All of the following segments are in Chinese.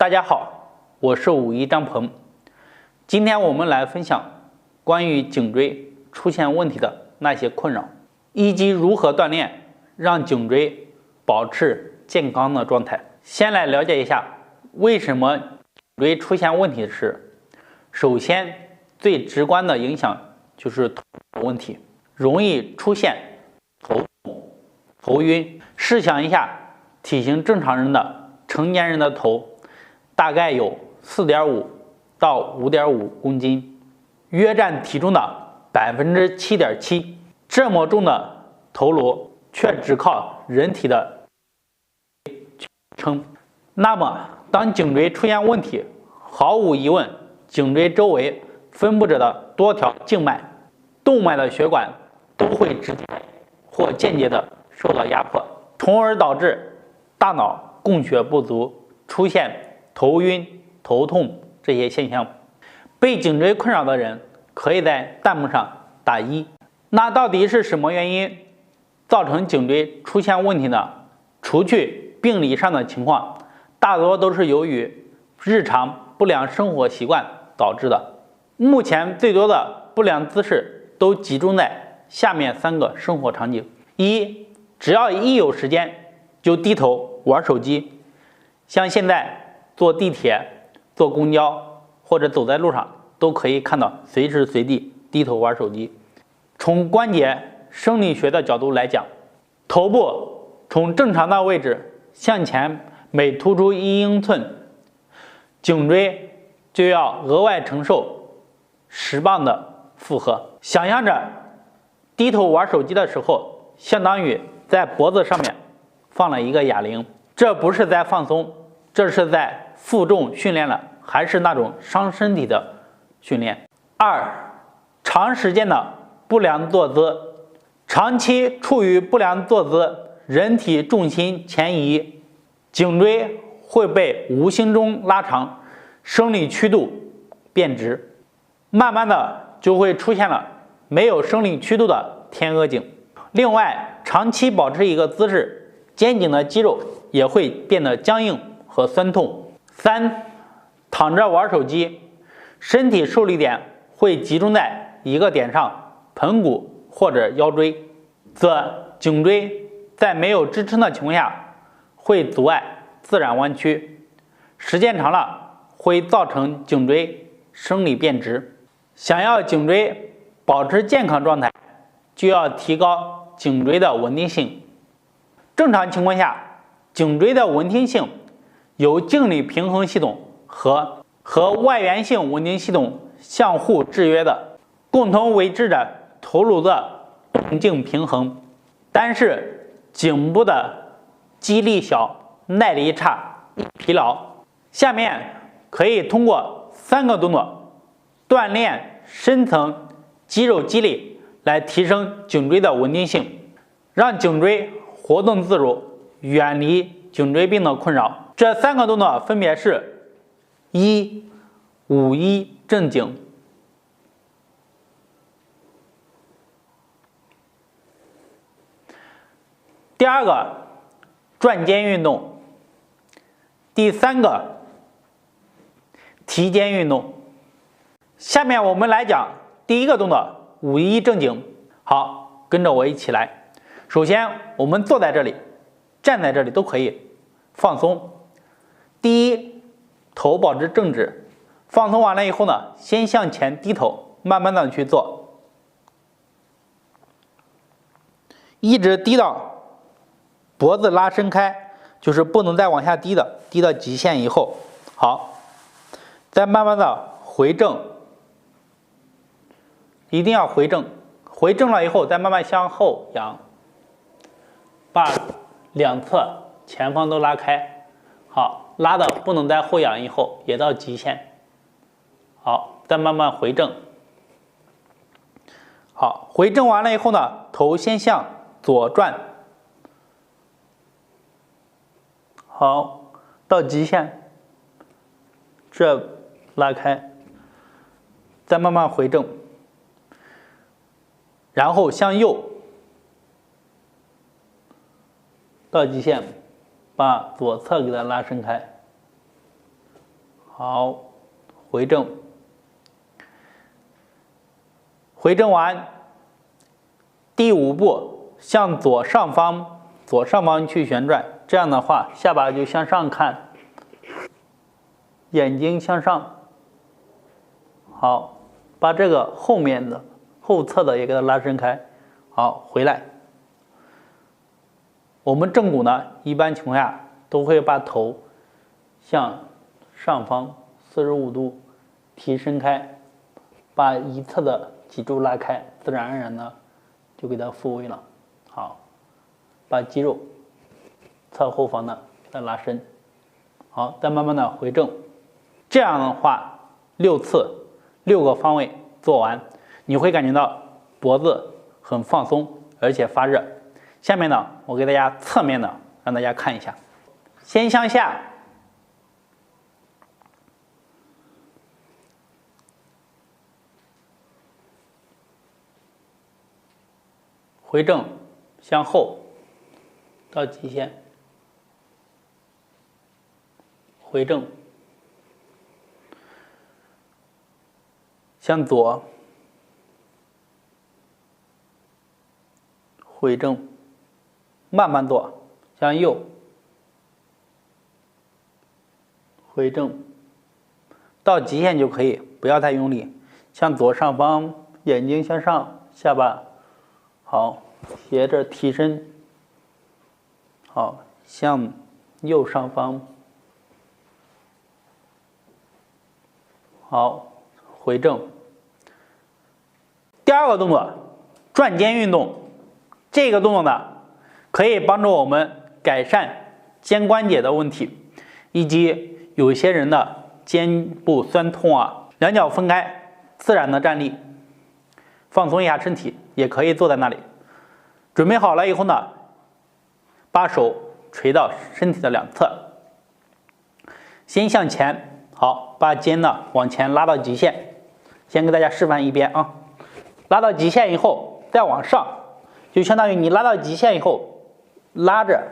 大家好，我是武一张鹏。今天我们来分享关于颈椎出现问题的那些困扰，以及如何锻炼让颈椎保持健康的状态。先来了解一下为什么颈椎出现问题时，首先最直观的影响就是头部问题，容易出现头痛、头晕。试想一下，体型正常人的成年人的头大概有 4.5 到 5.5 公斤，约占体重的 7.7%。这么重的头颅却只靠人体的去撑。那么当颈椎出现问题，毫无疑问，颈椎周围分布着的多条静脉、动脉的血管都会直接或间接的受到压迫，从而导致大脑供血不足，出现头晕、头痛这些现象。被颈椎困扰的人可以在弹幕上打1。那到底是什么原因造成颈椎出现问题呢？除去病理上的情况，大多都是由于日常不良生活习惯导致的。目前最多的不良姿势都集中在下面3个生活场景：一，只要一有时间就低头玩手机，像现在坐地铁、坐公交或者走在路上都可以看到随时随地低头玩手机。从关节生理学的角度来讲，头部从正常的位置向前每突出1英寸，颈椎就要额外承受10磅的负荷。想象着低头玩手机的时候，相当于在脖子上面放了一个哑铃，这不是在放松，这是在负重训练了，还是那种伤身体的训练。2，长时间的不良坐姿。长期处于不良坐姿，人体重心前移，颈椎会被无形中拉长，生理曲度变直，慢慢的就会出现了没有生理曲度的天鹅颈。另外，长期保持一个姿势，肩颈的肌肉也会变得僵硬和酸痛。3，躺着玩手机，身体受力点会集中在一个点上，盆骨或者腰椎，则颈椎在没有支撑的情况下会阻碍自然弯曲，时间长了会造成颈椎生理变直。想要颈椎保持健康状态，就要提高颈椎的稳定性。正常情况下，颈椎的稳定性由静力平衡系统和外源性稳定系统相互制约的，共同维持着头颅的动静平衡。但是颈部的肌力小、耐力差、疲劳，下面可以通过3个动作锻炼深层肌肉肌力，来提升颈椎的稳定性，让颈椎活动自如，远离颈椎病的困扰。这3个动作分别是：1、5-1正颈；第2个转肩运动；第3个提肩运动。下面我们来讲第1个动作5-1正颈。好，跟着我一起来。首先我们坐在这里，站在这里都可以，放松。第一，头保持正直，放松完了以后呢，先向前低头，慢慢的去做，一直低到脖子拉伸开，就是不能再往下低的，低到极限以后，好，再慢慢的回正，一定要回正，回正了以后再慢慢向后仰，把2侧前方都拉开，好，拉的不能再后仰以后也到极限，好，再慢慢回正，好，回正完了以后呢，头先向左转，好，到极限，这拉开，再慢慢回正，然后向右到极限，把左侧给它拉伸开，好，回正。回正完，第5步向左上方去旋转，这样的话下巴就向上看，眼睛向上。好，把这个后侧的也给它拉伸开。好，回来。我们正骨呢，一般情况下都会把头向上方45度提伸开，把一侧的脊柱拉开，自然而然的就给它复位了。好，把肌肉侧后方的给它拉伸。好，再慢慢的回正。这样的话6次6个方位做完，你会感觉到脖子很放松，而且发热。下面呢，我给大家侧面的让大家看一下。先向下，回正，向后到极限，回正，向左，回正，慢慢做，向右，回正，到极限就可以，不要太用力。向左上方，眼睛向上，下巴好，斜着提伸。好，向右上方，好，回正。第2个动作，转肩运动。这个动作呢，可以帮助我们改善肩关节的问题，以及有些人的肩部酸痛啊，两脚分开，自然的站立，放松一下身体，也可以坐在那里。准备好了以后呢，把手垂到身体的2侧，先向前，好，把肩呢往前拉到极限。先给大家示范一遍啊，拉到极限以后再往上，就相当于你拉到极限以后，拉着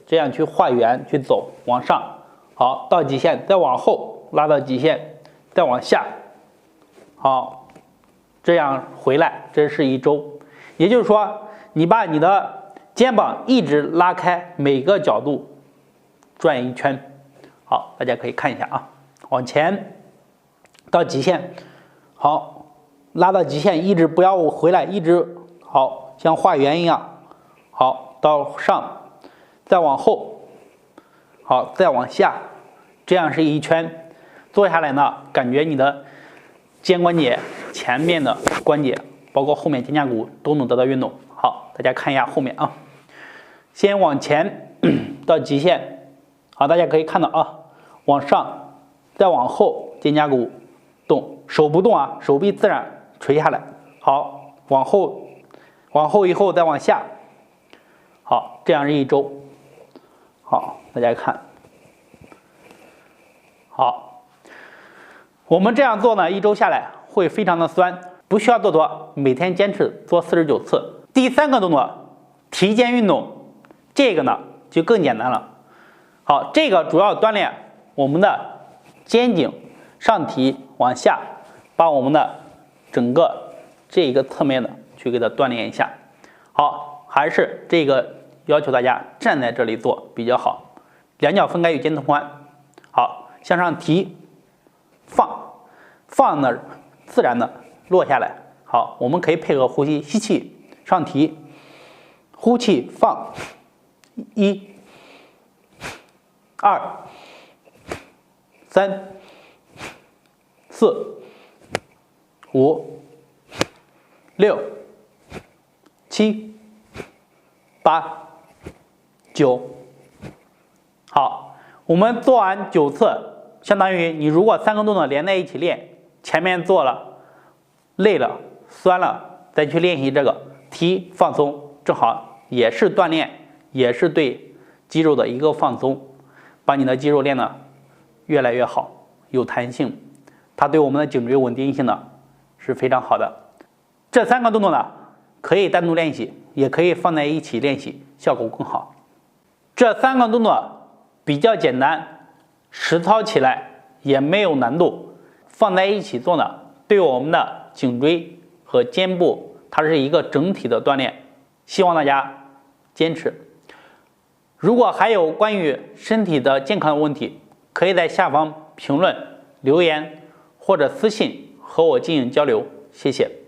这样去画圆去走，往上，好，到极限再往后拉到极限，再往下，好，这样回来，这是1周。也就是说，你把你的肩膀一直拉开，每个角度转1圈。好，大家可以看一下啊，往前到极限，好，拉到极限，一直不要回来，一直好，像画圆一样，好，到上，再往后，好，再往下，这样是1圈。做下来呢，感觉你的肩关节前面的关节，包括后面肩胛骨都能得到运动。好，大家看一下后面啊，先往前到极限，好，大家可以看到啊，往上，再往后，肩胛骨动，手不动啊，手臂自然垂下来。好，往后以后再往下，好，这样是1周。好，大家看，好，我们这样做呢，1周下来会非常的酸，不需要做多，每天坚持做49次。第3个动作，提肩运动，这个呢就更简单了。好，这个主要锻炼我们的肩颈上提往下，把我们的整个这一个侧面的去给它锻炼一下。好，还是这个要求大家站在这里做比较好，两脚分开与肩同宽。好，向上提，放的自然的落下来。好，我们可以配合呼吸，吸气上提，呼气放，1、2、3、4、5、6、7、8、9。好，我们做完9次，相当于你如果3个动作连在一起练，前面做了累了酸了，再去练习这个提放松，正好也是锻炼，也是对肌肉的一个放松，把你的肌肉练得越来越好，有弹性，它对我们的颈椎稳定性呢是非常好的。这3个动作呢可以单独练习，也可以放在一起练习，效果更好。这3个动作比较简单，实操起来也没有难度，放在一起做呢，对我们的颈椎和肩部它是一个整体的锻炼，希望大家坚持。如果还有关于身体的健康的问题，可以在下方评论留言或者私信和我进行交流，谢谢。